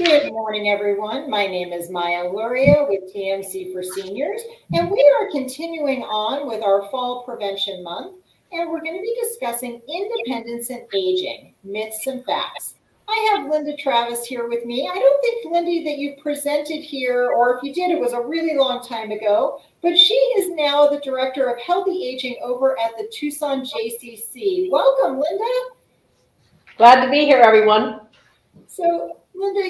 Good morning, everyone. My name is Maya Luria with TMC for Seniors, and we are continuing on with our Fall Prevention Month, and we're going to be discussing independence and aging, myths and facts. I have Linda Travis here with me. I don't think, Lindy, that you presented here, or if you did, it was a really long time ago, but she is now the Director of Healthy Aging over at the Tucson JCC. Welcome, Linda. Glad to be here, everyone. So, Linda,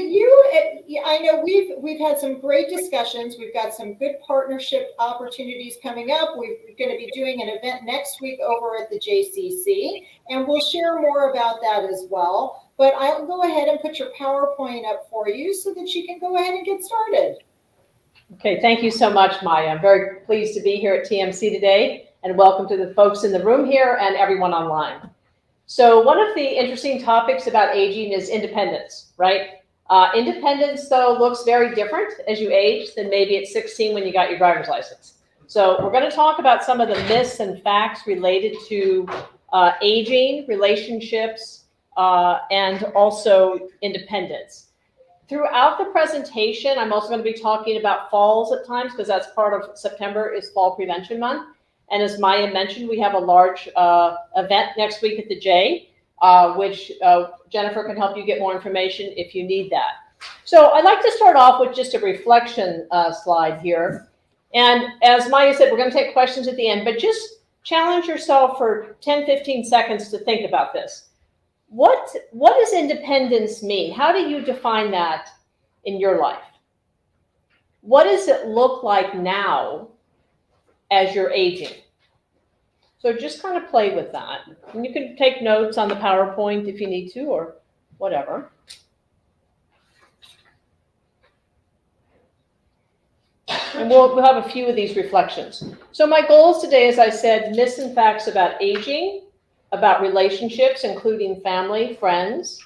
I know we've had some great discussions. We've got some good partnership opportunities coming up. We're going to be doing an event next week over at the JCC, and we'll share more about that as well. But I'll go ahead and put your PowerPoint up for you so that you can go ahead and get started. Okay, thank you so much, Maya. I'm very pleased to be here at TMC today, and welcome to the folks in the room here and everyone online. So one of the interesting topics about aging is independence, right? Independence, though, looks very different as you age than maybe at 16 when you got your driver's license. So we're going to talk about some of the myths and facts related to aging, relationships, and also independence. Throughout the presentation, I'm also going to be talking about falls at times because that's part of September is Fall Prevention Month. And as Maya mentioned, we have a large event next week at the J, which Jennifer can help you get more information if you need that. So I'd like to start off with just a reflection slide here. And as Maya said, we're going to take questions at the end, but just challenge yourself for 10, 15 seconds to think about this. What does independence mean? How do you define that in your life? What does it look like now as you're aging? So just kind of play with that. And you can take notes on the PowerPoint if you need to, or whatever. And we'll have a few of these reflections. So my goals today, as I said, myths and facts about aging, about relationships, including family, friends,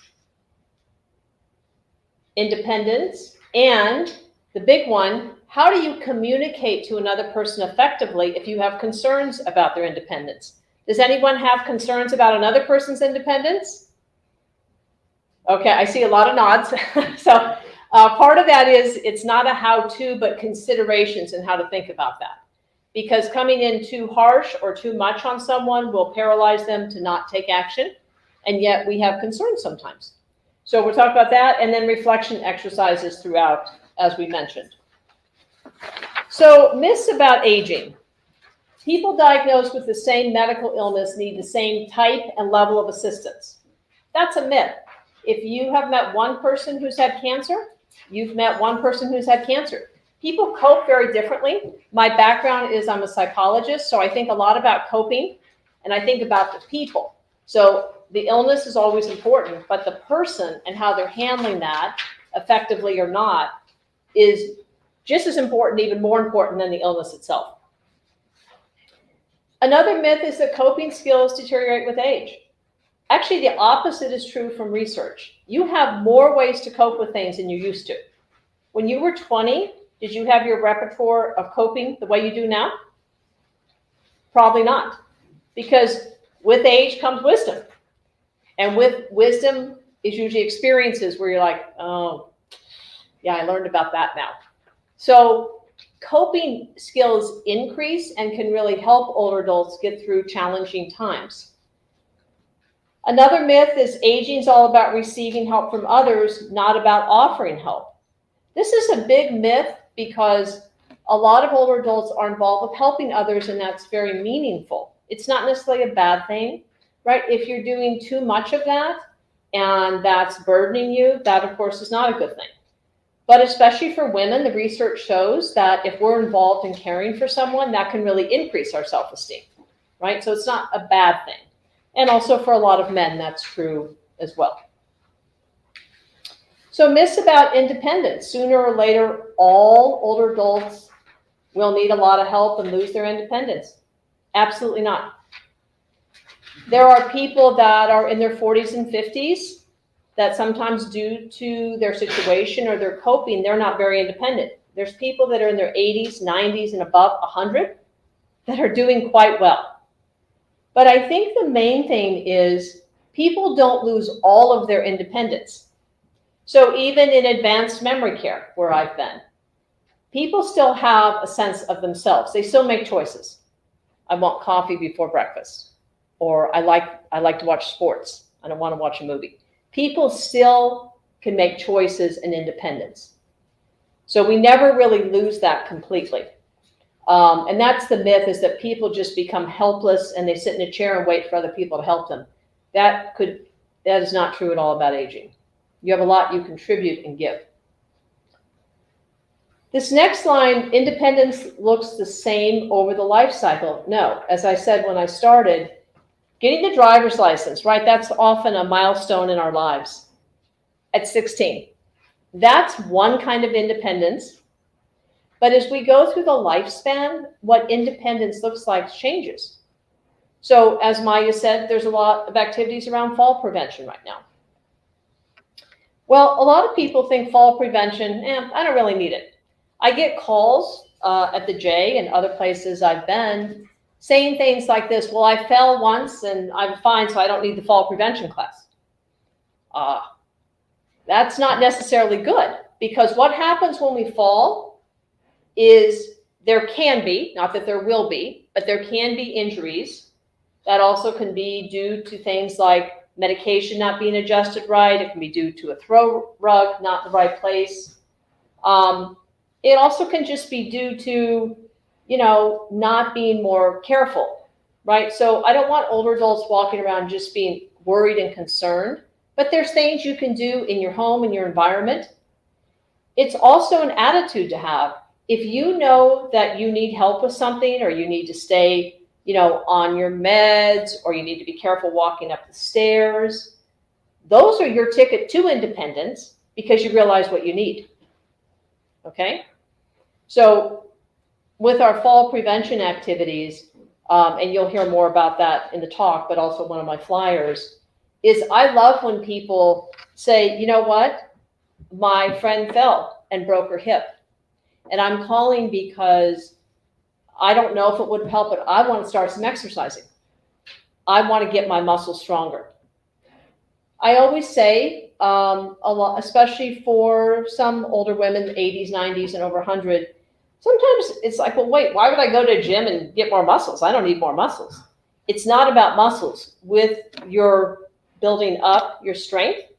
independence, and the big one, how do you communicate to another person effectively if you have concerns about their independence? Does anyone have concerns about another person's independence? Okay, I see a lot of nods. So part of that is it's not a how-to, but considerations and how to think about that. Because coming in too harsh or too much on someone will paralyze them to not take action. And yet we have concerns sometimes. So we'll talk about that and then reflection exercises throughout, as we mentioned. So myths about aging. People diagnosed with the same medical illness need the same type and level of assistance. That's a myth. If you have met one person who's had cancer, you've met one person who's had cancer. People cope very differently. My background is I'm a psychologist, so I think a lot about coping, and I think about the people. So the illness is always important, but the person and how they're handling that, effectively or not, is just as important, even more important than the illness itself. Another myth is that coping skills deteriorate with age. Actually, the opposite is true from research. You have more ways to cope with things than you used to. When you were 20, did you have your repertoire of coping the way you do now? Probably not. Because with age comes wisdom. And with wisdom is usually experiences where you're like, oh, yeah, I learned about that now. So coping skills increase and can really help older adults get through challenging times. Another myth is aging is all about receiving help from others, not about offering help. This is a big myth because a lot of older adults are involved with helping others, and that's very meaningful. It's not necessarily a bad thing, right? If you're doing too much of that and that's burdening you, that of course is not a good thing. But especially for women, the research shows that if we're involved in caring for someone, that can really increase our self-esteem, right? So it's not a bad thing. And also for a lot of men, that's true as well. So myths about independence. Sooner or later, all older adults will need a lot of help and lose their independence. Absolutely not. There are people that are in their 40s and 50s that sometimes due to their situation or their coping, they're not very independent. There's people that are in their 80s, 90s, and above 100 that are doing quite well. But I think the main thing is people don't lose all of their independence. So even in advanced memory care, where I've been, people still have a sense of themselves. They still make choices. I want coffee before breakfast, or I like to watch sports. I don't want to watch a movie. People still can make choices and independence. So we never really lose that completely. And that's the myth, is that people just become helpless and they sit in a chair and wait for other people to help them. That is not true at all about aging. You have a lot you contribute and give. This next line, independence looks the same over the life cycle. No, as I said when I started, getting the driver's license, right? That's often a milestone in our lives at 16. That's one kind of independence. But as we go through the lifespan, what independence looks like changes. So as Maya said, there's a lot of activities around fall prevention right now. Well, a lot of people think fall prevention, I don't really need it. I get calls at the J and other places I've been saying things like this: well, I fell once and I'm fine, so I don't need the fall prevention class. That's not necessarily good, because what happens when we fall is there can be, not that there will be, but there can be injuries. That also can be due to things like medication not being adjusted right. It can be due to a throw rug not in the right place. It also can just be due to, not being more careful, right? So I don't want older adults walking around just being worried and concerned, but there's things you can do in your home, in your environment. It's also an attitude to have. If you know that you need help with something, or you need to stay, on your meds, or you need to be careful walking up the stairs, those are your ticket to independence, because you realize what you need. Okay? So with our fall prevention activities, and you'll hear more about that in the talk, but also one of my flyers, is I love when people say, you know what? My friend fell and broke her hip, and I'm calling because I don't know if it would help, but I want to start some exercising. I want to get my muscles stronger. I always say, a lot, especially for some older women, 80s, 90s, and over 100, sometimes it's like, well, wait, why would I go to a gym and get more muscles? I don't need more muscles. It's not about muscles. With your building up your strength,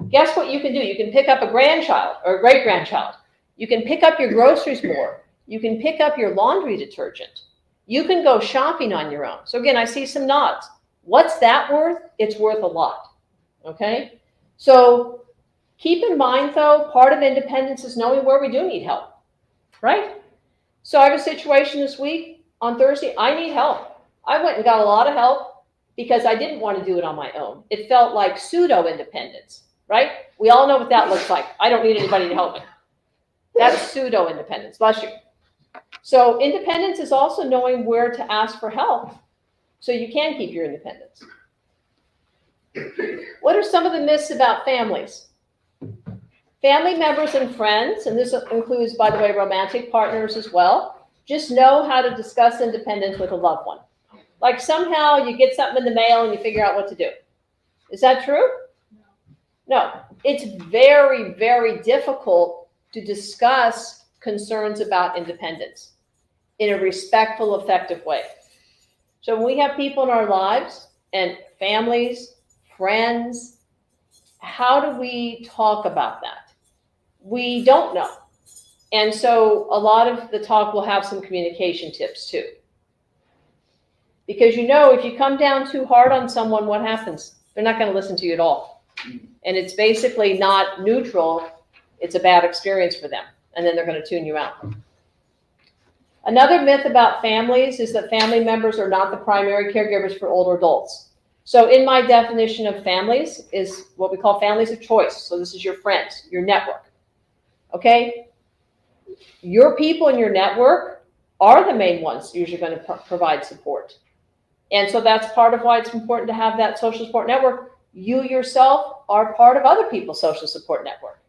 guess what you can do? You can pick up a grandchild or a great-grandchild. You can pick up your groceries more. You can pick up your laundry detergent. You can go shopping on your own. So again, I see some nods. What's that worth? It's worth a lot. Okay? So keep in mind, though, part of independence is knowing where we do need help, right? So I have a situation this week on Thursday. I need help. I went and got a lot of help because I didn't want to do it on my own. It felt like pseudo-independence, right? We all know what that looks like. I don't need anybody to help me. That's pseudo-independence. Bless you. So independence is also knowing where to ask for help so you can keep your independence. What are some of the myths about families? Family members and friends, and this includes, by the way, romantic partners as well, just know how to discuss independence with a loved one. Like somehow you get something in the mail and you figure out what to do. Is that true? No. It's very, very difficult to discuss concerns about independence in a respectful, effective way. So when we have people in our lives and families, friends, how do we talk about that? We don't know. And so a lot of the talk will have some communication tips too. Because if you come down too hard on someone, what happens? They're not going to listen to you at all. And it's basically not neutral. It's a bad experience for them. And then they're going to tune you out. Another myth about families is that family members are not the primary caregivers for older adults. So in my definition of families is what we call families of choice. So this is your friends, your network. Okay? Your people in your network are the main ones usually going to provide support. And so that's part of why it's important to have that social support network. You yourself are part of other people's social support network.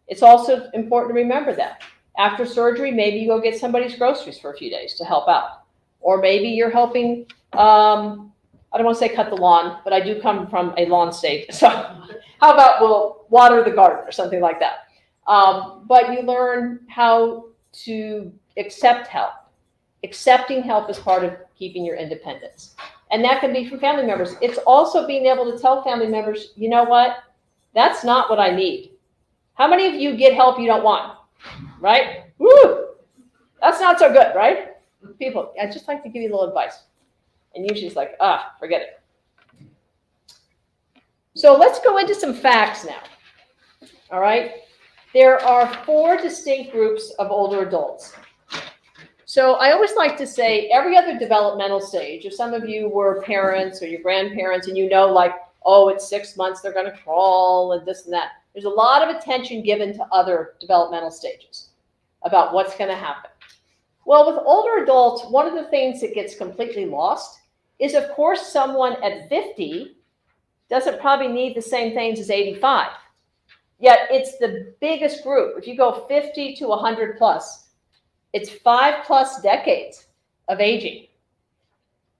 It's also important to remember that. After surgery, maybe you go get somebody's groceries for a few days to help out. Or maybe you're helping a I don't want to say cut the lawn, but I do come from a lawn state. So how about we'll water the garden or something like that. But you learn how to accept help. Accepting help is part of keeping your independence. And that can be from family members. It's also being able to tell family members, you know what? That's not what I need. How many of you get help you don't want? Right? Woo! That's not so good, right? People, I'd just like to give you a little advice. And usually it's like, forget it. So let's go into some facts now. All right? There are 4 distinct groups of older adults. So I always like to say every other developmental stage, if some of you were parents or your grandparents and you know like, oh, it's 6 months, they're going to crawl and this and that. There's a lot of attention given to other developmental stages about what's going to happen. Well, with older adults, one of the things that gets completely lost is, of course, someone at 50 doesn't probably need the same things as 85. Yet it's the biggest group. If you go 50 to 100 plus, it's 5+ decades of aging.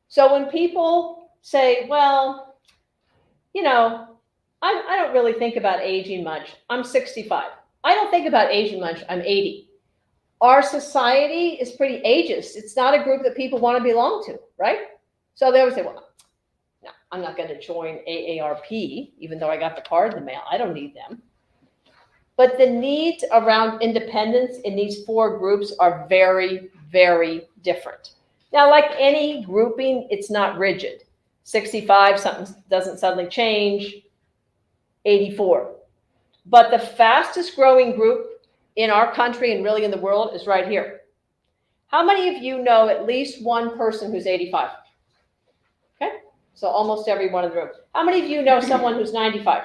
So when people say, well, you know, I don't really think about aging much. I'm 65. I don't think about aging much. I'm 80. Our society is pretty ageist. It's not a group that people want to belong to, right? So they always say, well, no, I'm not going to join AARP, even though I got the card in the mail. I don't need them. But the needs around independence in these 4 groups are very, very different. Now, like any grouping, it's not rigid. 65, something doesn't suddenly change. 84. But the fastest growing group in our country and really in the world is right here. How many of you know at least one person who's 85? Okay, so almost everyone in the room. How many of you know someone who's 95?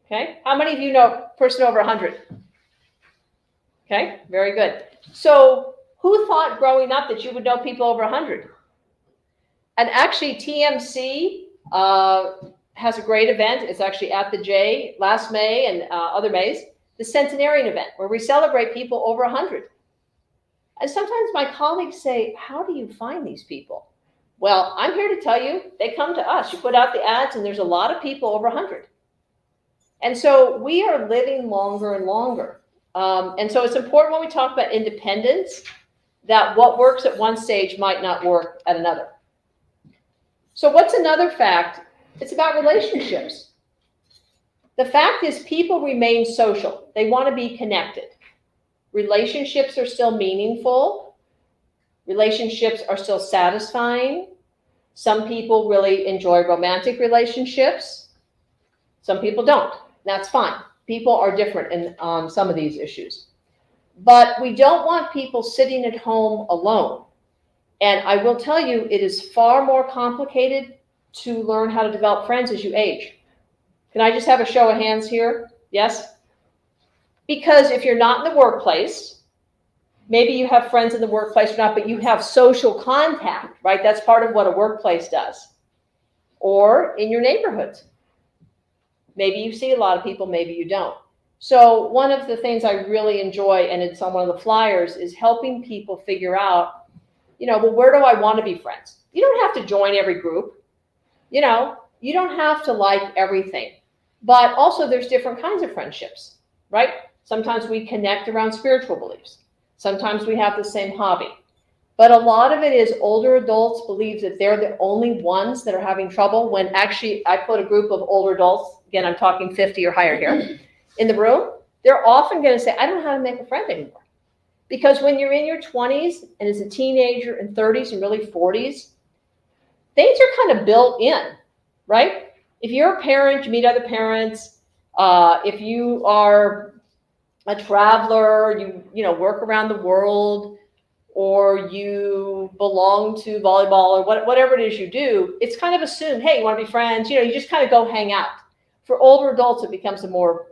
Okay, how many of you know a person over 100? Okay, very good. So who thought growing up that you would know people over 100? And actually TMC has a great event. It's actually at the J last May and other Mays, the centenarian event where we celebrate people over 100. And sometimes my colleagues say, how do you find these people? Well, I'm here to tell you, they come to us. You put out the ads and there's a lot of people over 100. And so we are living longer and longer. And so it's important when we talk about independence that what works at one stage might not work at another. So what's another fact? It's about relationships. The fact is people remain social. They want to be connected. Relationships are still meaningful. Relationships are still satisfying. Some people really enjoy romantic relationships. Some people don't. That's fine. People are different in some of these issues. But we don't want people sitting at home alone. And I will tell you, it is far more complicated to learn how to develop friends as you age. Can I just have a show of hands here? Yes? Because if you're not in the workplace, maybe you have friends in the workplace or not, but you have social contact, right? That's part of what a workplace does. Or in your neighborhoods. Maybe you see a lot of people, maybe you don't. So one of the things I really enjoy, and it's on one of the flyers, is helping people figure out, well, where do I want to be friends? You don't have to join every group. You don't have to like everything. But also there's different kinds of friendships, right? Sometimes we connect around spiritual beliefs. Sometimes we have the same hobby. But a lot of it is older adults believe that they're the only ones that are having trouble when actually I put a group of older adults, again, I'm talking 50 or higher here, in the room, they're often going to say, I don't know how to make a friend anymore. Because when you're in your 20s and as a teenager and 30s and really 40s, things are kind of built in, right? If you're a parent, you meet other parents. If you are a traveler, you work around the world, or you belong to volleyball or whatever it is you do, it's kind of assumed, hey, you want to be friends? You just kind of go hang out. For older adults, it becomes a more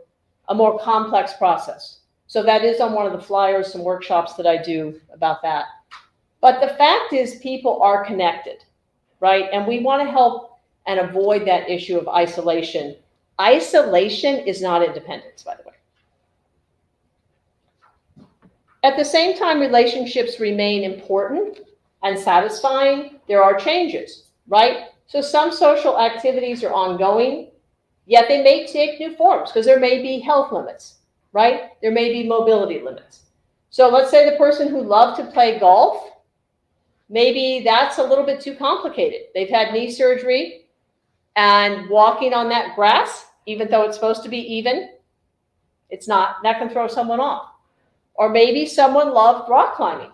complex process. So that is on one of the flyers, some workshops that I do about that. But the fact is people are connected, right? And we want to help and avoid that issue of isolation. Isolation is not independence, by the way. At the same time, relationships remain important and satisfying. There are changes. right? So some social activities are ongoing, yet they may take new forms because there may be health limits, right? There may be mobility limits. So let's say the person who loved to play golf, maybe that's a little bit too complicated. They've had knee surgery, and walking on that grass, even though it's supposed to be even, it's not. That can throw someone off. Or maybe someone loved rock climbing,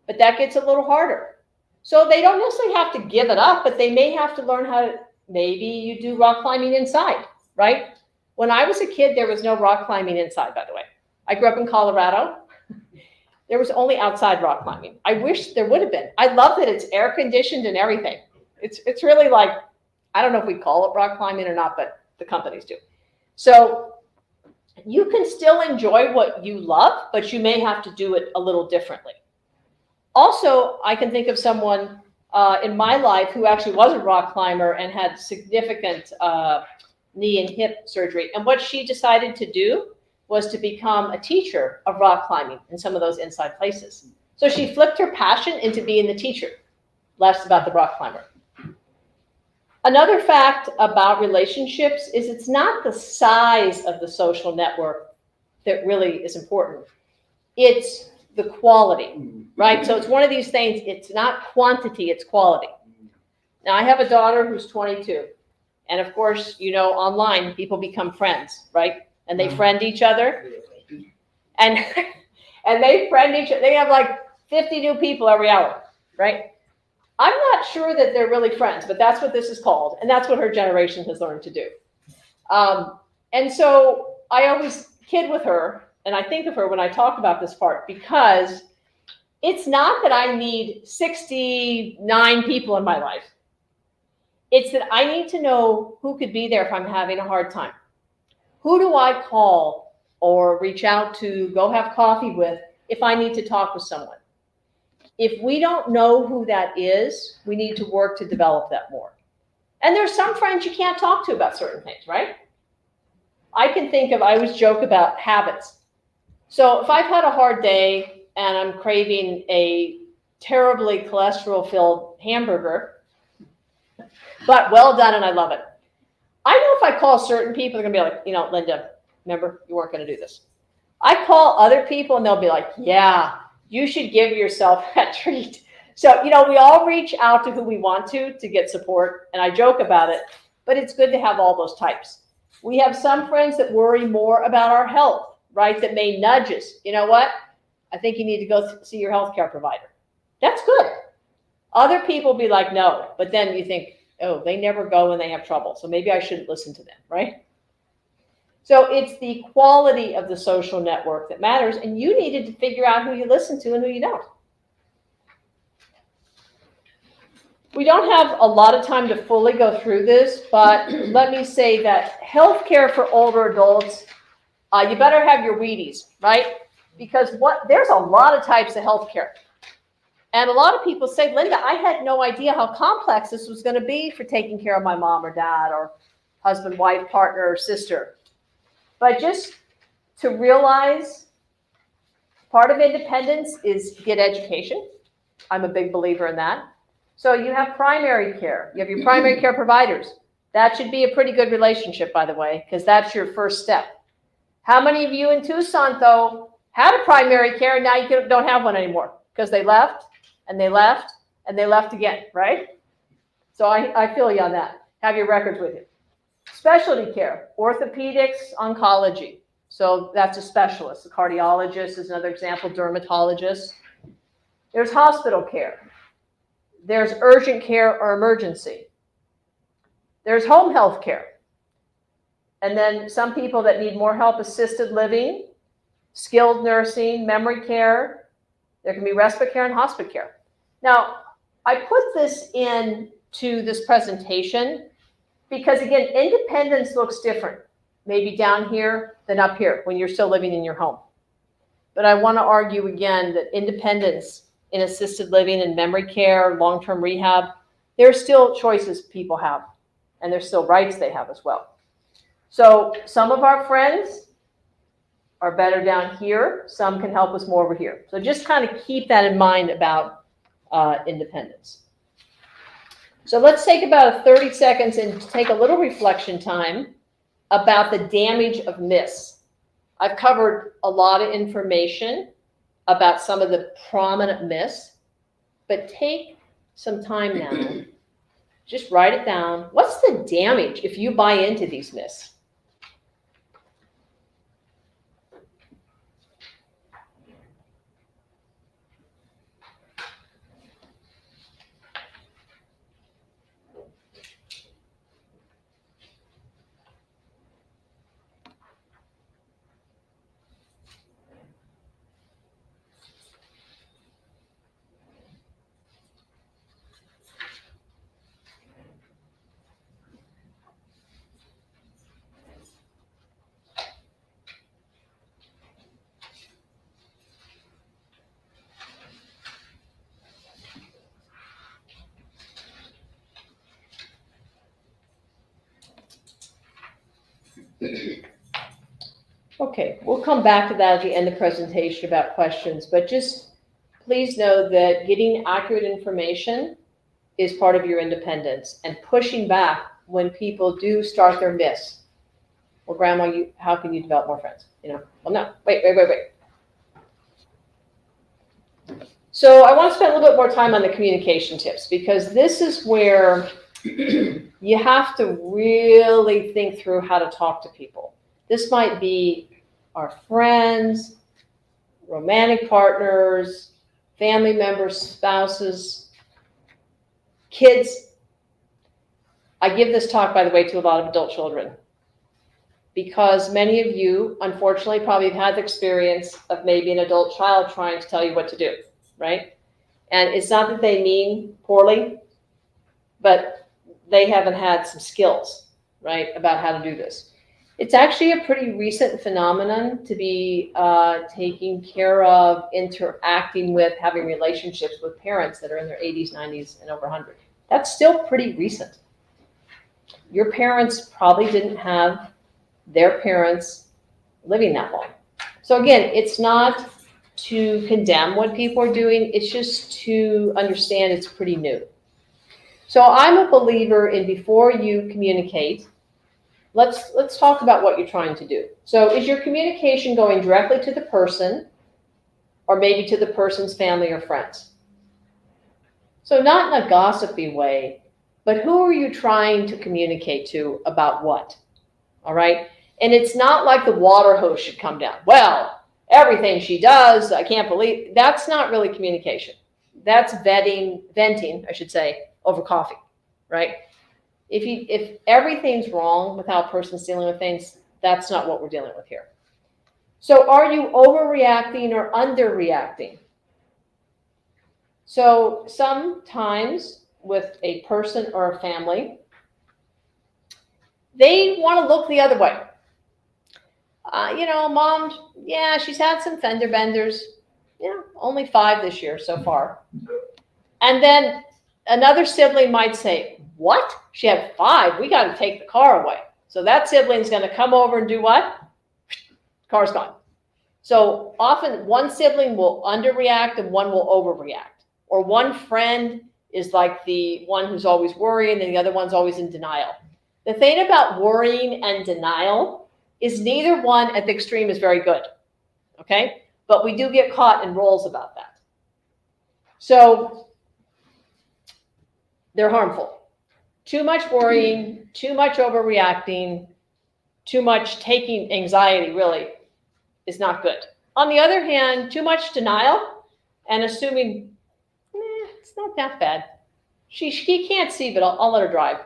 but that gets a little harder. So they don't necessarily have to give it up, but they may have to learn how to, maybe you do rock climbing inside, right? When I was a kid, there was no rock climbing inside, by the way. I grew up in Colorado. There was only outside rock climbing. I wish there would have been. I love that it's air conditioned and everything. It's really like, I don't know if we call it rock climbing or not, but the companies do. So you can still enjoy what you love, but you may have to do it a little differently. Also, I can think of someone in my life who actually was a rock climber and had significant knee and hip surgery. And what she decided to do was to become a teacher of rock climbing in some of those inside places. So she flipped her passion into being the teacher, less about the rock climber. Another fact about relationships is it's not the size of the social network that really is important. It's the quality, right? So it's one of these things, it's not quantity, it's quality. Now, I have a daughter who's 22. And of course, you know, online, people become friends, right? And they friend each other. And they friend each other. They have like 50 new people every hour, right? I'm not sure that they're really friends, but that's what this is called. And that's what her generation has learned to do. And so I always kid with her, and I think of her when I talk about this part, because it's not that I need 69 people in my life. It's that I need to know who could be there if I'm having a hard time. Who do I call or reach out to go have coffee with if I need to talk with someone? If we don't know who that is, we need to work to develop that more. And there's some friends you can't talk to about certain things, right? I always joke about habits. So if I've had a hard day and I'm craving a terribly cholesterol-filled hamburger, but well done and I love it, I know if I call certain people, they're going to be like, you know, Linda, remember, you weren't going to do this. I call other people and they'll be like, yeah, you should give yourself that treat. So, you know, we all reach out to who we want to get support. And I joke about it, but it's good to have all those types. We have some friends that worry more about our health, right? That may nudge us. You know what? I think you need to go see your healthcare provider. That's good. Other people be like, no, but then you think, oh, they never go when they have trouble. So maybe I shouldn't listen to them, right? So it's the quality of the social network that matters, and you needed to figure out who you listen to and who you don't. We don't have a lot of time to fully go through this, but let me say that healthcare for older adults, you better have your Wheaties, right? Because there's a lot of types of healthcare. And a lot of people say, Linda, I had no idea how complex this was going to be for taking care of my mom or dad or husband, wife, partner, or sister. But just to realize part of independence is get education. I'm a big believer in that. So you have primary care. You have your primary care providers. That should be a pretty good relationship, by the way, because that's your first step. How many of you in Tucson, though, had a primary care and now you don't have one anymore because they left and they left and they left again, right? So I feel you on that. Have your records with you. Specialty care, orthopedics, oncology. So that's a specialist. A cardiologist is another example, dermatologist. There's hospital care. There's urgent care or emergency. There's home health care. And then some people that need more help, assisted living, skilled nursing, memory care. There can be respite care and hospice care. Now, I put this into this presentation because, again, independence looks different, maybe down here than up here when you're still living in your home. But I want to argue again that independence in assisted living and memory care, long-term rehab, there's still choices people have, and there's still rights they have as well. So some of our friends are better down here. Some can help us more over here. So just kind of keep that in mind about independence. So let's take about 30 seconds and take a little reflection time about the damage of myths. I've covered a lot of information about some of the prominent myths, but take some time now. Just write it down. What's the damage if you buy into these myths? Okay, we'll come back to that at the end of the presentation about questions, but just please know that getting accurate information is part of your independence and pushing back when people do start their myths. Well, Grandma, how can you develop more friends? Well, no, wait. So I want to spend a little bit more time on the communication tips, because this is where you have to really think through how to talk to people. This might be our friends, romantic partners, family members, spouses, kids. I give this talk, by the way, to a lot of adult children, because many of you, unfortunately, probably have had the experience of maybe an adult child trying to tell you what to do, right? And it's not that they mean poorly, but they haven't had some skills, right, about how to do this. It's actually a pretty recent phenomenon to be taking care of, interacting with, having relationships with parents that are in their 80s, 90s, and over 100. That's still pretty recent. Your parents probably didn't have their parents living that long. So again, it's not to condemn what people are doing. It's just to understand it's pretty new. So I'm a believer in, before you communicate, let's talk about what you're trying to do. So is your communication going directly to the person, or maybe to the person's family or friends? So not in a gossipy way, but who are you trying to communicate to about what? All right. And it's not like the water hose should come down. Well, everything she does, I can't believe. That's not really communication. That's venting, I should say, over coffee, right? If everything's wrong with how a person's dealing with things, that's not what we're dealing with here. So are you overreacting or underreacting? So sometimes with a person or a family, they want to look the other way. Mom, yeah, she's had some fender benders. Yeah, only 5 this year so far. And then another sibling might say, what? She had 5. We got to take the car away. So that sibling's going to come over and do what? Car's gone. So often one sibling will underreact and one will overreact. Or one friend is like the one who's always worrying and the other one's always in denial. The thing about worrying and denial is neither one at the extreme is very good. Okay? But we do get caught in roles about that. So they're harmful. Too much worrying, too much overreacting, too much taking anxiety really is not good. On the other hand, too much denial and assuming, it's not that bad. She can't see, but I'll let her drive.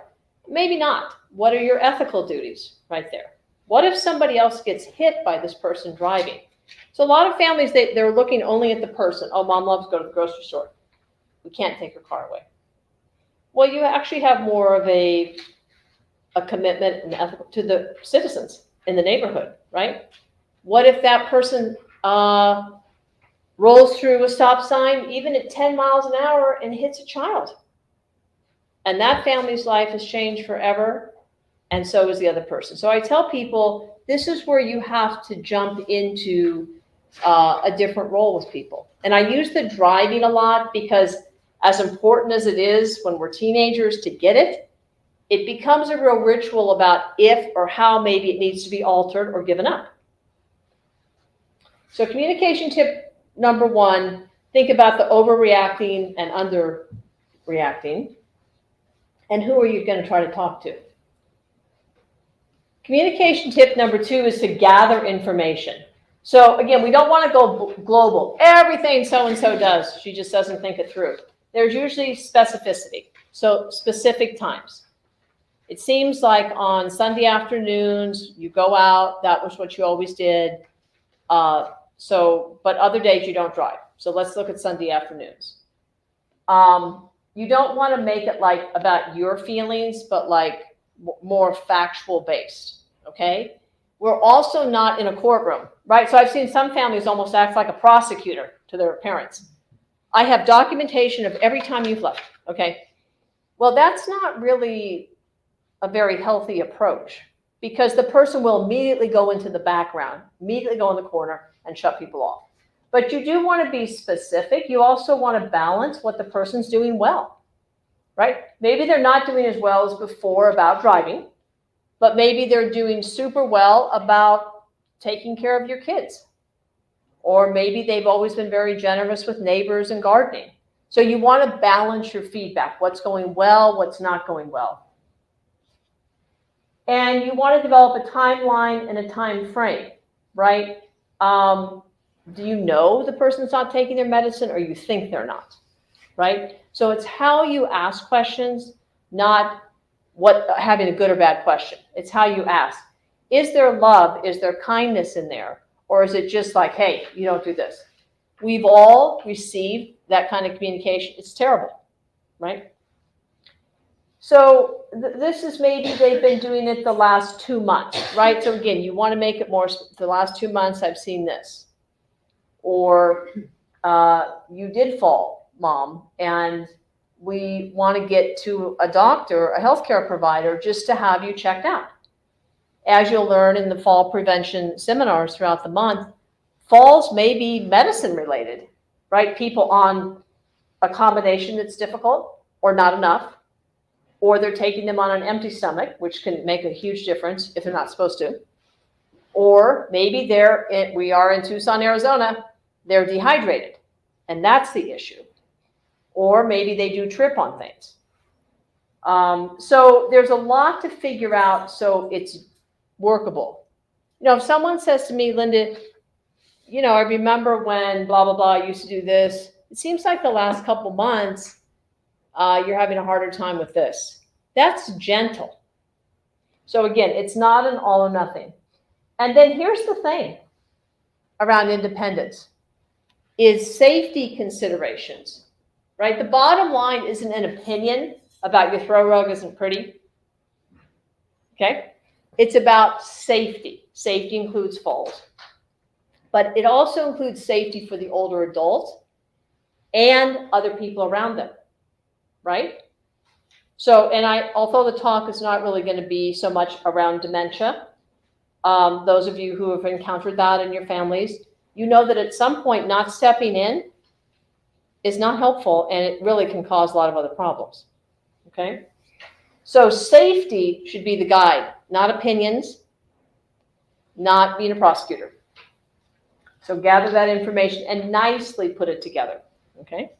Maybe not. What are your ethical duties right there? What if somebody else gets hit by this person driving? So a lot of families, they're looking only at the person. Oh, mom loves to go to the grocery store. We can't take her car away. Well, you actually have more of a commitment and ethical to the citizens in the neighborhood, right? What if that person rolls through a stop sign, even at 10 miles an hour, and hits a child? And that family's life has changed forever, and so is the other person. So I tell people, this is where you have to jump into a different role with people. And I use the driving a lot because as important as it is when we're teenagers to get it, it becomes a real ritual about if or how maybe it needs to be altered or given up. So communication tip number 1, think about the overreacting and underreacting. And who are you going to try to talk to? Communication tip number 2 is to gather information. So again, we don't want to go global. Everything so-and-so does, she just doesn't think it through. There's usually specificity, so specific times. It seems like on Sunday afternoons, you go out, that was what you always did. But other days you don't drive. So let's look at Sunday afternoons. You don't want to make it like about your feelings, but like more factual based, okay? We're also not in a courtroom, right? So I've seen some families almost act like a prosecutor to their parents. I have documentation of every time you've left, okay? Well, that's not really a very healthy approach because the person will immediately go into the background, immediately go in the corner and shut people off. But you do want to be specific. You also want to balance what the person's doing well, right? Maybe they're not doing as well as before about driving, but maybe they're doing super well about taking care of your kids. Or maybe they've always been very generous with neighbors and gardening. So you want to balance your feedback. What's going well, what's not going well. And you want to develop a timeline and a time frame, right? Do you know the person's not taking their medicine or you think they're not, right? So it's how you ask questions, not having a good or bad question. It's how you ask. Is there love? Is there kindness in there? Or is it just like, hey, you don't do this? We've all received that kind of communication. It's terrible, right? So this is maybe they've been doing it the last 2 months, right? So again, you want to make it more, the last 2 months I've seen this. Or you did fall, Mom, and we want to get to a doctor, a healthcare provider, just to have you checked out. As you'll learn in the fall prevention seminars throughout the month, falls may be medicine related, right? People on a combination that's difficult or not enough, or they're taking them on an empty stomach, which can make a huge difference if they're not supposed to. Or maybe we are in Tucson, Arizona, they're dehydrated, and that's the issue. Or maybe they do trip on things. So there's a lot to figure out so it's workable. If someone says to me, Linda, I remember when blah, blah, blah, I used to do this. It seems like the last couple months, you're having a harder time with this. That's gentle. So again, it's not an all or nothing. And then here's the thing around independence is safety considerations, right? The bottom line isn't an opinion about your throw rug isn't pretty, okay? It's about safety. Safety includes falls, but it also includes safety for the older adult and other people around them, right? So, although the talk is not really going to be so much around dementia, those of you who have encountered that in your families, you know that at some point not stepping in is not helpful and it really can cause a lot of other problems, okay? So safety should be the guide, not opinions, not being a prosecutor. So gather that information and nicely put it together, okay?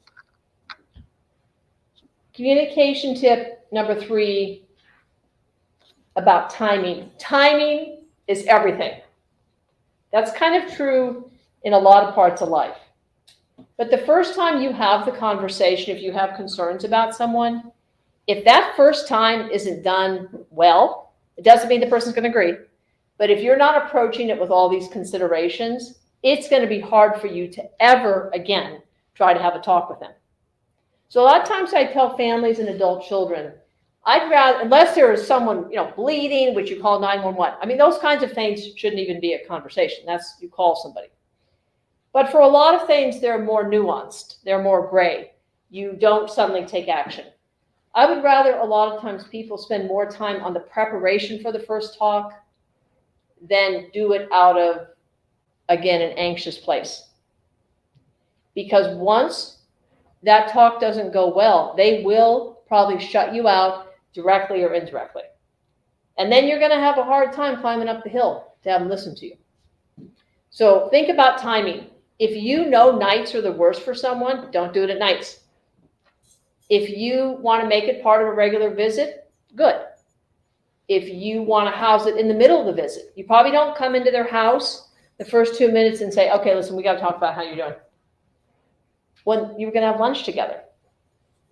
Communication tip number 3 about timing. Timing is everything. That's kind of true in a lot of parts of life. But the first time you have the conversation, if you have concerns about someone, if that first time isn't done well, it doesn't mean the person's going to agree. But if you're not approaching it with all these considerations, it's going to be hard for you to ever again try to have a talk with them. So a lot of times I tell families and adult children, I'd rather, unless there is someone, bleeding, which you call 911. I mean, those kinds of things shouldn't even be a conversation. You call somebody. But for a lot of things, they're more nuanced. They're more gray. You don't suddenly take action. I would rather a lot of times people spend more time on the preparation for the first talk than do it out of, again, an anxious place. Because once that talk doesn't go well, they will probably shut you out directly or indirectly. And then you're going to have a hard time climbing up the hill to have them listen to you. So think about timing. If you know nights are the worst for someone, don't do it at nights. If you want to make it part of a regular visit, good. If you want to house it in the middle of the visit, you probably don't come into their house the first 2 minutes and say, okay, listen, we got to talk about how you're doing. When you're going to have lunch together,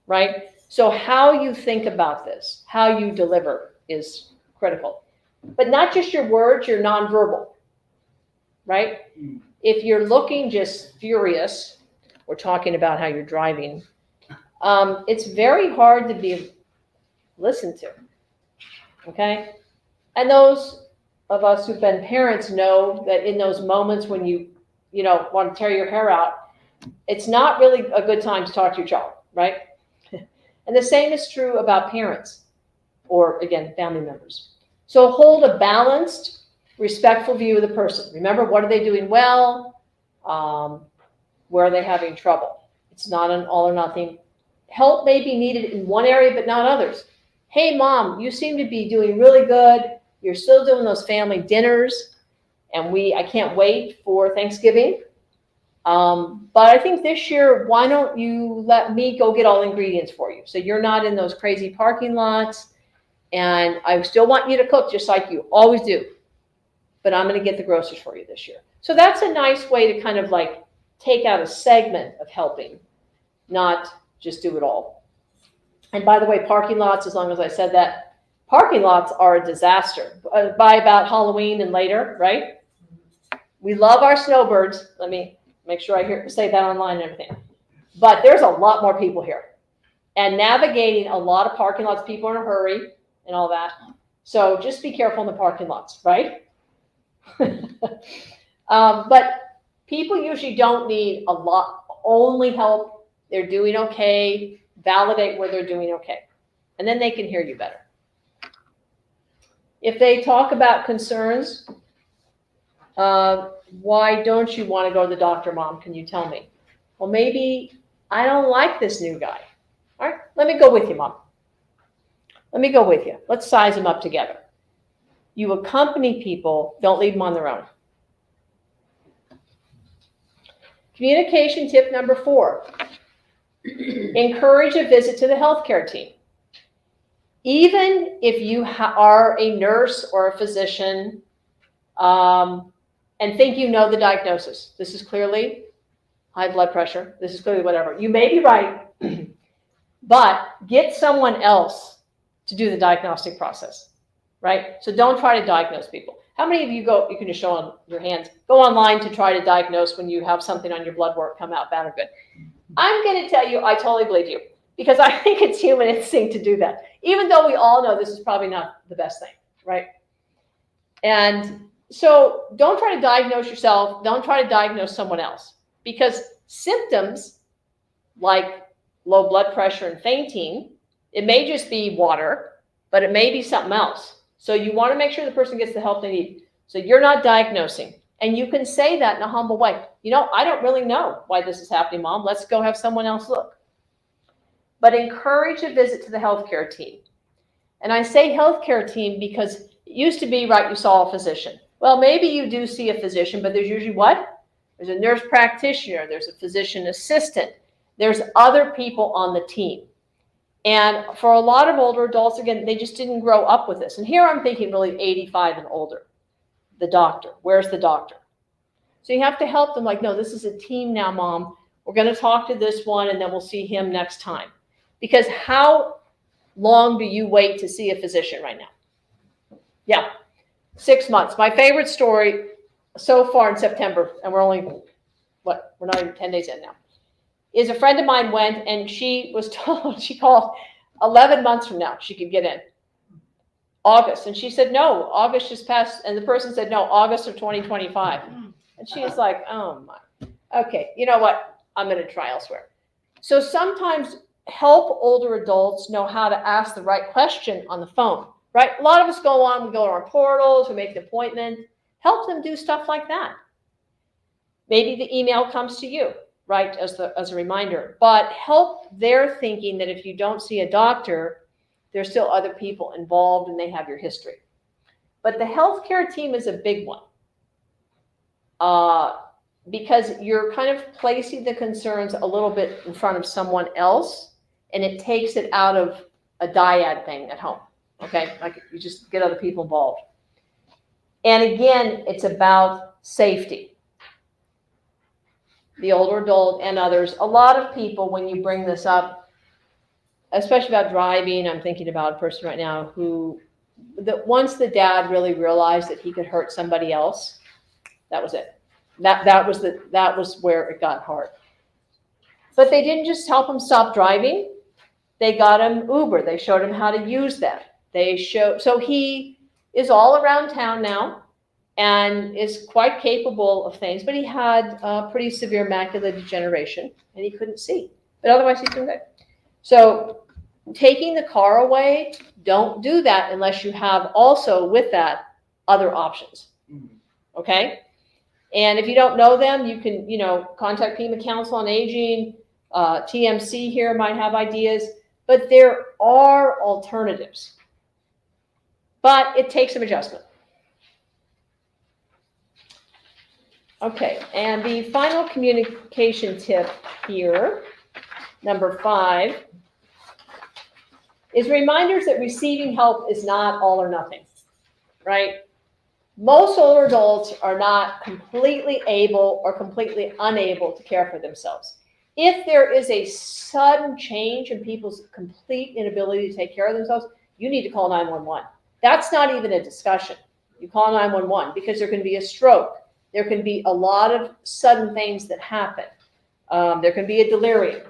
right? So how you think about this, how you deliver is critical. But not just your words, your nonverbal, right? If you're looking just furious, we're talking about how you're driving, it's very hard to be listened to, okay? And those of us who've been parents know that in those moments when you want to tear your hair out, it's not really a good time to talk to your child, right? And the same is true about parents or, again, family members. So hold a balanced, respectful view of the person. Remember, what are they doing well? Where are they having trouble? It's not an all or nothing. Help may be needed in one area, but not others. Hey, Mom, you seem to be doing really good. You're still doing those family dinners, and I can't wait for Thanksgiving. But I think this year, why don't you let me go get all the ingredients for you? So you're not in those crazy parking lots, and I still want you to cook just like you always do. But I'm going to get the groceries for you this year. So that's a nice way to kind of like take out a segment of helping, not just do it all. And by the way, parking lots, as long as I said that, parking lots are a disaster by about Halloween and later, right? We love our snowbirds. Let me make sure I say that online and everything. But there's a lot more people here. And navigating a lot of parking lots, people are in a hurry and all that. So just be careful in the parking lots, right? But people usually don't need a lot, only help. They're doing okay. Validate where they're doing okay. And then they can hear you better. If they talk about concerns, why don't you want to go to the doctor, Mom? Can you tell me? Well, maybe I don't like this new guy. All right, let me go with you, Mom. Let me go with you. Let's size them up together. You accompany people, don't leave them on their own. Communication tip number 4. Encourage a visit to the healthcare team. Even if you are a nurse or a physician and think you know the diagnosis, this is clearly high blood pressure, this is clearly whatever. You may be right, but get someone else to do the diagnostic process, right? So don't try to diagnose people. How many of you you can just show on your hands, go online to try to diagnose when you have something on your blood work come out bad or good? I'm going to tell you, I totally believe you, because I think it's human instinct to do that, even though we all know this is probably not the best thing, right? And so don't try to diagnose yourself. Don't try to diagnose someone else, because symptoms like low blood pressure and fainting, it may just be water, but it may be something else. So you want to make sure the person gets the help they need. So you're not diagnosing. And you can say that in a humble way. I don't really know why this is happening, Mom. Let's go have someone else look. But encourage a visit to the healthcare team. And I say healthcare team because it used to be, right, you saw a physician. Well, maybe you do see a physician, but there's usually what? There's a nurse practitioner. There's a physician assistant. There's other people on the team. And for a lot of older adults, again, they just didn't grow up with this. And here I'm thinking really 85 and older. The doctor. Where's the doctor? So you have to help them like, no, this is a team now, Mom. We're going to talk to this one, and then we'll see him next time. Because how long do you wait to see a physician right now? Yeah, 6 months. My favorite story so far in September, and we're not even 10 days in now, is a friend of mine went, and she was told, she called 11 months from now she could get in. August. And she said, no, August just passed. And the person said, no, August of 2025. And she was like, oh my, okay, you know what? I'm going to try elsewhere. So sometimes help older adults know how to ask the right question on the phone, right? A lot of us we go to our portals, we make an appointment, help them do stuff like that. Maybe the email comes to you. right, as a reminder, but help their thinking that if you don't see a doctor, there's still other people involved and they have your history. But the healthcare team is a big one because you're kind of placing the concerns a little bit in front of someone else, and it takes it out of a dyad thing at home, okay? Like you just get other people involved. And again, it's about safety. The older adult and others, a lot of people, when you bring this up, especially about driving, I'm thinking about a person right now who, once the dad really realized that he could hurt somebody else, that was it. That was where it got hard. But they didn't just help him stop driving. They got him Uber. They showed him how to use that. So he is all around town now and is quite capable of things, but he had pretty severe macular degeneration and he couldn't see. But otherwise, he's doing good. So taking the car away, don't do that unless you have also with that other options. Okay? And if you don't know them, you can, contact Pima Council on Aging. TMC here might have ideas, but there are alternatives. But it takes some adjustment. Okay, and the final communication tip here, number 5, is reminders that receiving help is not all or nothing, right? Most older adults are not completely able or completely unable to care for themselves. If there is a sudden change in people's complete inability to take care of themselves, you need to call 911. That's not even a discussion. You call 911 because there can be a stroke. There can be a lot of sudden things that happen. There can be a delirium.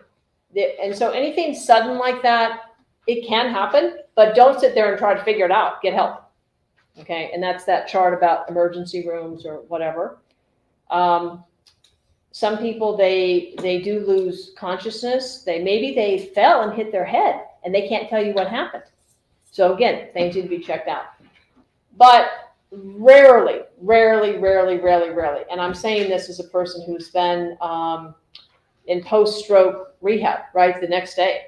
And so anything sudden like that, it can happen, but don't sit there and try to figure it out. Get help. Okay, and that's that chart about emergency rooms or whatever. Some people, they do lose consciousness. Maybe they fell and hit their head and they can't tell you what happened. So again, things need to be checked out. But rarely, and I'm saying this as a person who's been in post-stroke rehab, right, the next day.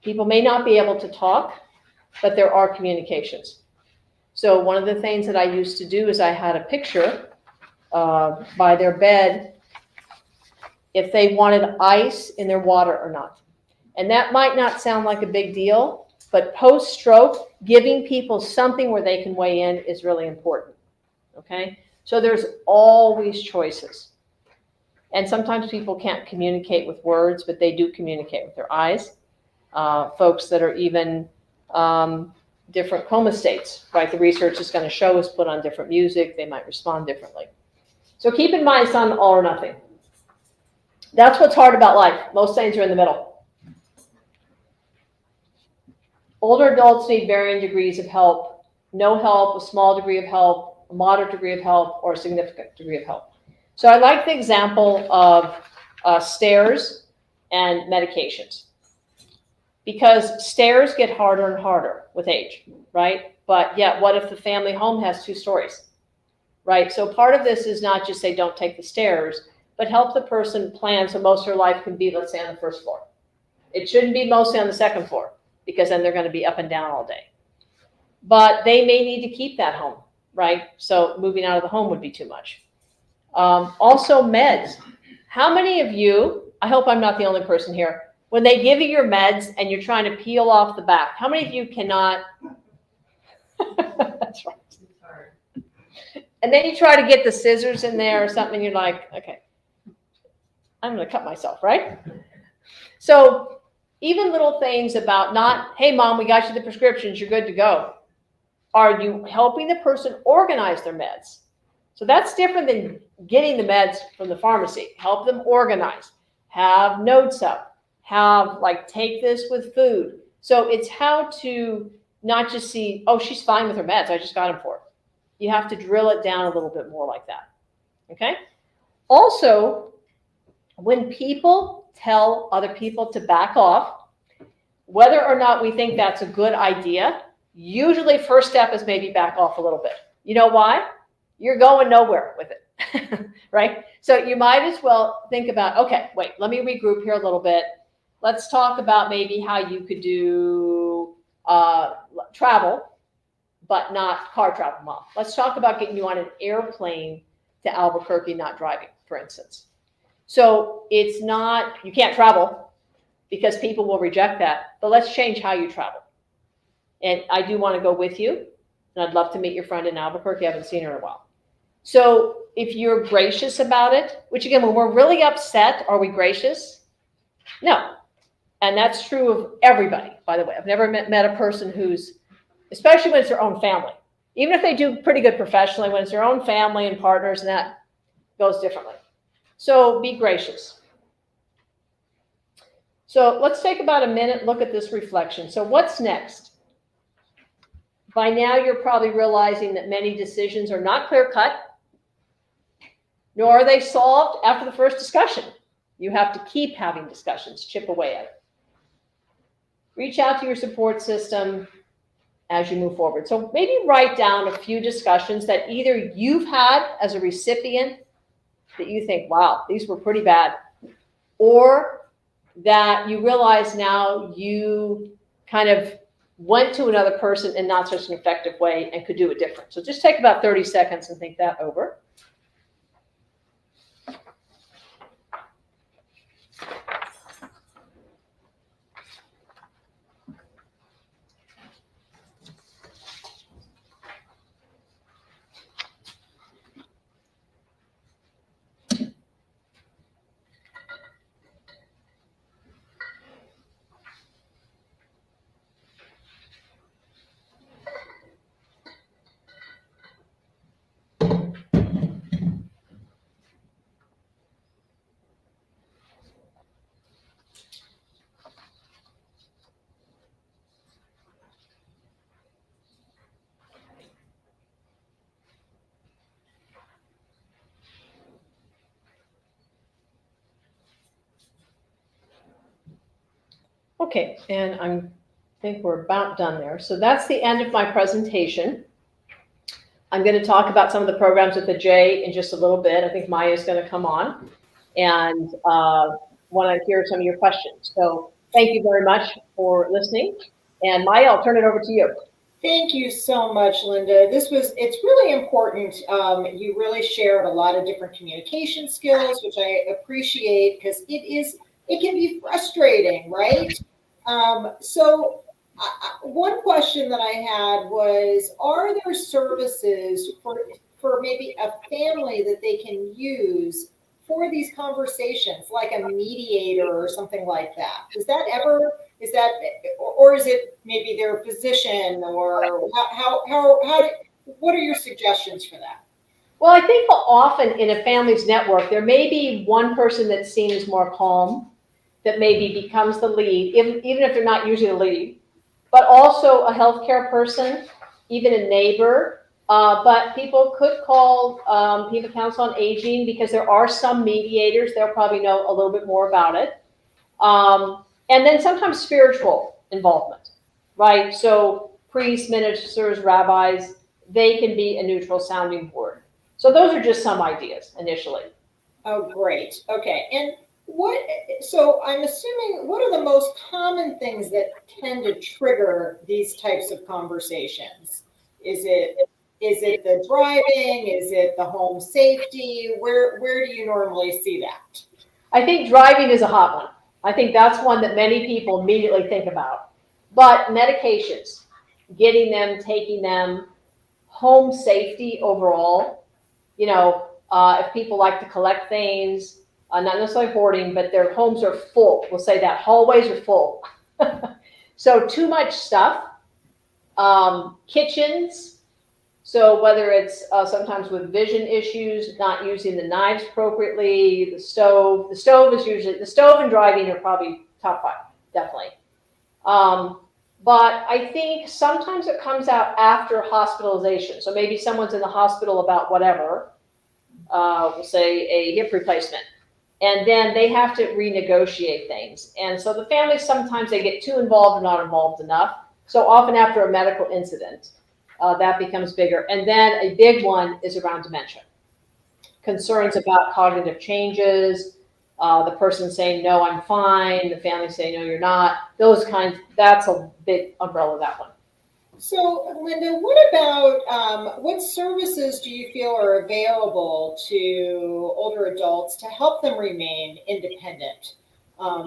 People may not be able to talk, but there are communications. So one of the things that I used to do is I had a picture by their bed if they wanted ice in their water or not. And that might not sound like a big deal, but post-stroke, giving people something where they can weigh in is really important, okay? So there's always choices. And sometimes people can't communicate with words, but they do communicate with their eyes. Folks that are even different coma states, right? The research is going to show us put on different music, they might respond differently. So keep in mind it's not all or nothing. That's what's hard about life. Most things are in the middle. Older adults need varying degrees of help. No help, a small degree of help, a moderate degree of help, or a significant degree of help. So I like the example of stairs and medications. Because stairs get harder and harder with age, right? But yet, what if the family home has 2 stories, right? So part of this is not just say don't take the stairs, but help the person plan so most of their life can be, let's say, on the 1st floor. It shouldn't be mostly on the 2nd floor, because then they're going to be up and down all day. But they may need to keep that home, right? So moving out of the home would be too much. Also meds. How many of you, I hope I'm not the only person here, when they give you your meds and you're trying to peel off the back, how many of you cannot? That's right. And then you try to get the scissors in there or something, you're like, okay, I'm going to cut myself, right? So even little things about not, hey, mom, we got you the prescriptions, you're good to go. Are you helping the person organize their meds? So that's different than getting the meds from the pharmacy. Help them organize, have notes up. Have take this with food. So it's how to not just see, oh, she's fine with her meds, I just got them for her. You have to drill it down a little bit more like that, okay? Also, when people tell other people to back off, whether or not we think that's a good idea, usually first step is maybe back off a little bit. You know why? You're going nowhere with it. right? So you might as well think about, okay, wait, let me regroup here a little bit. Let's talk about maybe how you could do travel, but not car travel, Mom. Let's talk about getting you on an airplane to Albuquerque, not driving, for instance. So it's not, you can't travel because people will reject that, but let's change how you travel. And I do want to go with you, and I'd love to meet your friend in Albuquerque. I haven't seen her in a while. So if you're gracious about it, which again, when we're really upset, are we gracious? No. And that's true of everybody, by the way. I've never met a person who's, especially when it's their own family, even if they do pretty good professionally, when it's their own family and partners, and that goes differently. So be gracious. So let's take about a minute, look at this reflection. So what's next? By now, you're probably realizing that many decisions are not clear-cut, nor are they solved after the first discussion. You have to keep having discussions, chip away at it. Reach out to your support system as you move forward. So maybe write down a few discussions that either you've had as a recipient that you think, wow, these were pretty bad, or that you realize now you kind of went to another person in not such an effective way and could do it different. So just take about 30 seconds and think that over. Okay, and I think we're about done there. So that's the end of my presentation. I'm going to talk about some of the programs with the J in just a little bit. I think Maya is going to come on and want to hear some of your questions. So thank you very much for listening. And Maya, I'll turn it over to you. Thank you so much, Linda. It's really important. You really shared a lot of different communication skills, which I appreciate because it can be frustrating, right? So one question that I had was, are there services for maybe a family that they can use for these conversations, like a mediator or something like that? Or is it maybe their physician, or what are your suggestions for that? Well, I think often in a family's network, there may be one person that's seen as more calm, that maybe becomes the lead, even if they're not usually the lead, but also a healthcare person, even a neighbor. But people could call people council on aging because there are some mediators. They'll probably know a little bit more about it. And then sometimes spiritual involvement, right? So priests, ministers, rabbis, they can be a neutral sounding board. So those are just some ideas initially. Oh, great. Okay. And so I'm assuming, what are the most common things that tend to trigger these types of conversations? Is it the driving? Is it the home safety? Where do you normally see that? I think driving is a hot one. I think that's one that many people immediately think about. But medications, getting them, taking them, home safety overall, if people like to collect things, not necessarily hoarding, but their homes are full. We'll say that hallways are full. So too much stuff. Kitchens. So whether it's sometimes with vision issues, not using the knives appropriately, the stove and driving are probably top 5, definitely. But I think sometimes it comes out after hospitalization. So maybe someone's in the hospital about whatever, we'll say a hip replacement, and then they have to renegotiate things. And so the families, sometimes they get too involved and not involved enough. So often after a medical incident, that becomes bigger. And then a big one is around dementia. concerns about cognitive changes, the person saying, no, I'm fine, the family saying, no, you're not, those kinds, that's a big umbrella, that one. So, Linda, what about what services do you feel are available to older adults to help them remain independent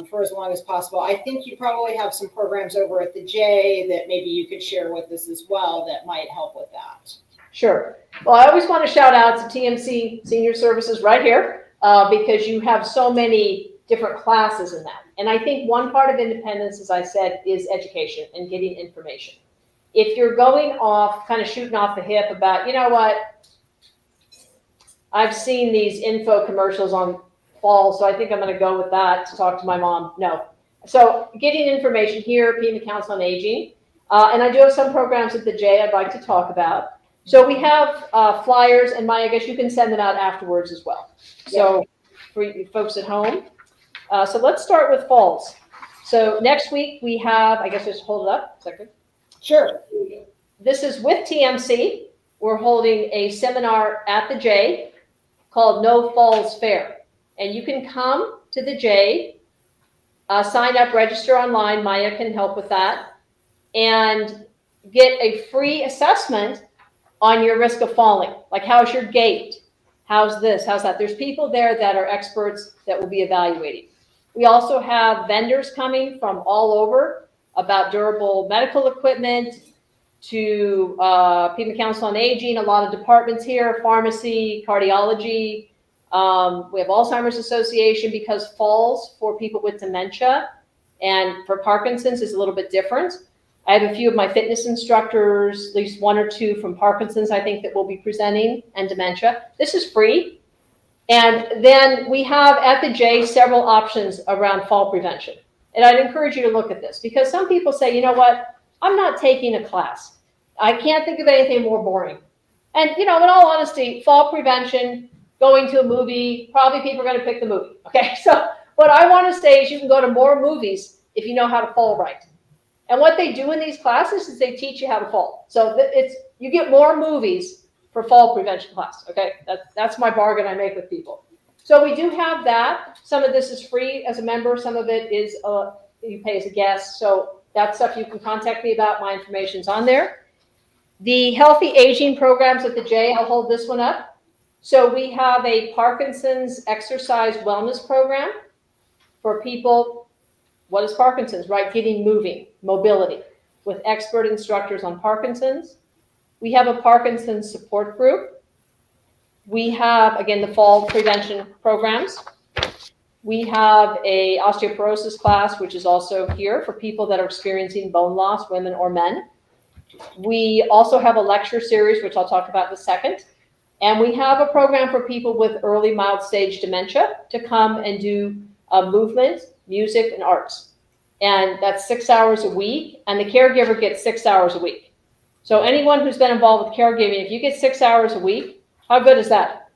for as long as possible? I think you probably have some programs over at the J that maybe you could share with us as well that might help with that. Sure. Well, I always want to shout out to TMC Senior Services right here because you have so many different classes in that. And I think one part of independence, as I said, is education and getting information. If you're going off, kind of shooting off the hip about, you know what, I've seen these info commercials on fall, so I think I'm going to go with that to talk to my mom. No. So getting information here, being the Council on Aging, and I do have some programs at the J I'd like to talk about. So we have flyers, and Maya, I guess you can send them out afterwards as well. So for you folks at home. So let's start with falls. So next week we have, I guess just hold it up a second. Sure. This is with TMC. We're holding a seminar at the J called No Falls Fair. And you can come to the J, sign up, register online. Maya can help with that. And get a free assessment on your risk of falling. Like, how's your gait? How's this? How's that? There's people there that are experts that will be evaluating. We also have vendors coming from all over about durable medical equipment to people Council on Aging, a lot of departments here, pharmacy, cardiology. We have Alzheimer's Association because falls for people with dementia and for Parkinson's is a little bit different. I have a few of my fitness instructors, at least one or two from Parkinson's, I think, that will be presenting, and dementia. This is free. And then we have at the J several options around fall prevention. And I'd encourage you to look at this because some people say, you know what, I'm not taking a class. I can't think of anything more boring. And, you know, in all honesty, fall prevention, going to a movie, probably people are going to pick the movie. Okay, so what I want to say is you can go to more movies if you know how to fall right. And what they do in these classes is they teach you how to fall. So you get more movies for fall prevention class. Okay, that's my bargain I make with people. So we do have that. Some of this is free as a member. Some of it is you pay as a guest. So that's stuff you can contact me about. My information's on there. The healthy aging programs at the J, I'll hold this one up. So we have a Parkinson's exercise wellness program for people. What is Parkinson's, right? Getting moving, mobility, with expert instructors on Parkinson's. We have a Parkinson's support group. We have, again, the fall prevention programs. We have a osteoporosis class, which is also here for people that are experiencing bone loss, women or men. We also have a lecture series, which I'll talk about in a second. And we have a program for people with early mild stage dementia to come and do movement, music, and arts. And that's 6 hours a week, and the caregiver gets 6 hours a week. So anyone who's been involved with caregiving, if you get 6 hours a week, how good is that?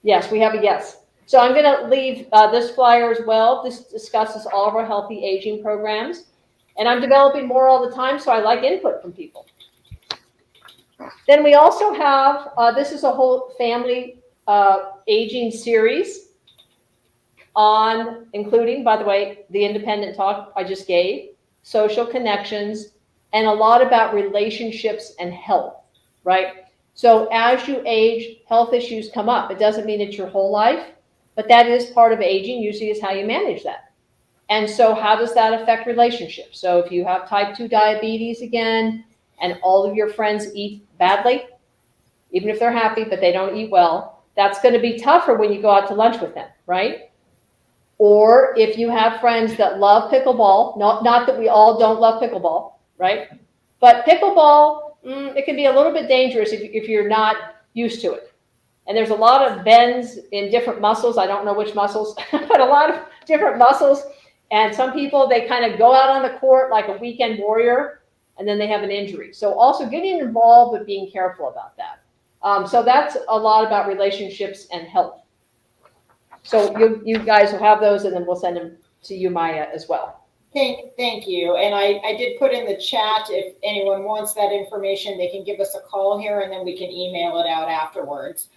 Yes, we have a yes. So I'm going to leave this flyer as well. This discusses all of our healthy aging programs. And I'm developing more all the time, so I like input from people. Then we also have, this is a whole family aging series on, including, by the way, the independent talk I just gave, social connections, and a lot about relationships and health, right? So as you age, health issues come up. It doesn't mean it's your whole life, but that is part of aging, usually is how you manage that. And so how does that affect relationships? So if you have type 2 diabetes again, and all of your friends eat badly, even if they're happy, but they don't eat well, that's going to be tougher when you go out to lunch with them, right? Or if you have friends that love pickleball, not that we all don't love pickleball, right? But pickleball, it can be a little bit dangerous if you're not used to it. And there's a lot of bends in different muscles. I don't know which muscles, but a lot of different muscles. And some people, they kind of go out on the court like a weekend warrior, and then they have an injury. So also getting involved but being careful about that. So that's a lot about relationships and health. So you guys will have those, and then we'll send them to you, Maya, as well. Thank you. And I did put in the chat, if anyone wants that information, they can give us a call here, and then we can email it out afterwards.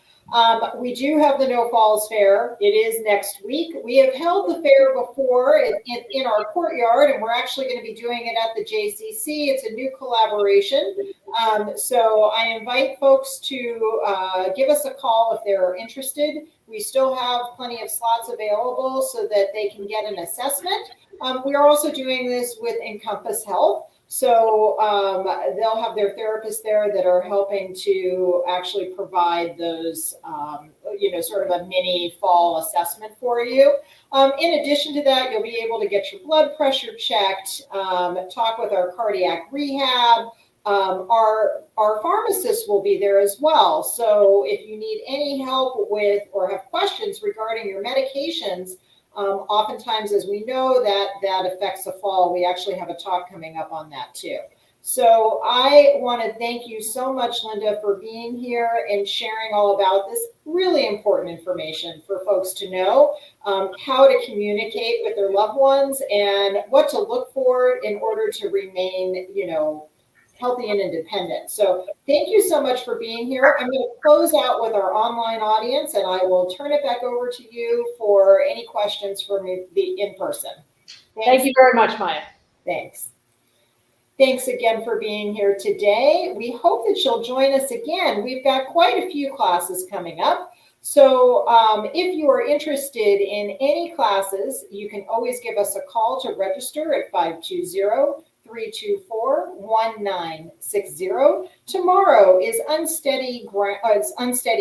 We do have the No Falls Fair. It is next week. We have held the fair before in our courtyard, and we're actually going to be doing it at the JCC. It's a new collaboration. So I invite folks to give us a call if they're interested. We still have plenty of slots available so that they can get an assessment. We are also doing this with Encompass Health. So they'll have their therapists there that are helping to actually provide those, sort of a mini fall assessment for you. In addition to that, you'll be able to get your blood pressure checked, talk with our cardiac rehab. Our pharmacists will be there as well. So if you need any help with or have questions regarding your medications, oftentimes, as we know, that affects the fall. We actually have a talk coming up on that too. So I want to thank you so much, Linda, for being here and sharing all about this really important information for folks to know, how to communicate with their loved ones and what to look for in order to remain, healthy and independent. So thank you so much for being here. I'm going to close out with our online audience, and I will turn it back over to you for any questions from the in-person. Thank you very much, Maya. Thanks. Thanks again for being here today. We hope that you'll join us again. We've got quite a few classes coming up. So if you are interested in any classes, you can always give us a call to register at 520-324-1960. Tomorrow is Unsteady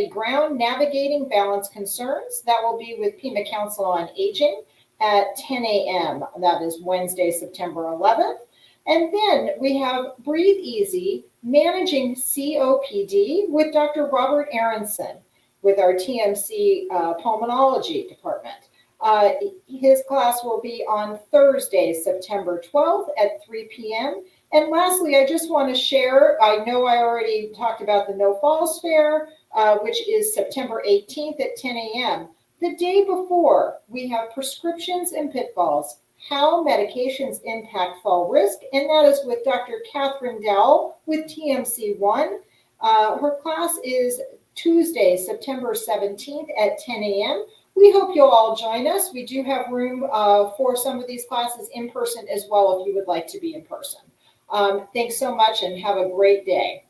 Ground, Navigating Balance Concerns. That will be with Pima Council on Aging at 10 a.m. That is Wednesday, September 11th. And then we have Breathe Easy, Managing COPD with Dr. Robert Aronson with our TMC Pulmonology Department. His class will be on Thursday, September 12th at 3 p.m. And lastly, I just want to share, I know I already talked about the No Falls Fair, which is September 18th at 10 a.m. The day before, we have Prescriptions and Pitfalls, How Medications Impact Fall Risk, and that is with Dr. Catherine Dowell with TMC1. Her class is Tuesday, September 17th at 10 a.m. We hope you'll all join us. We do have room for some of these classes in person as well if you would like to be in person. Thanks so much and have a great day.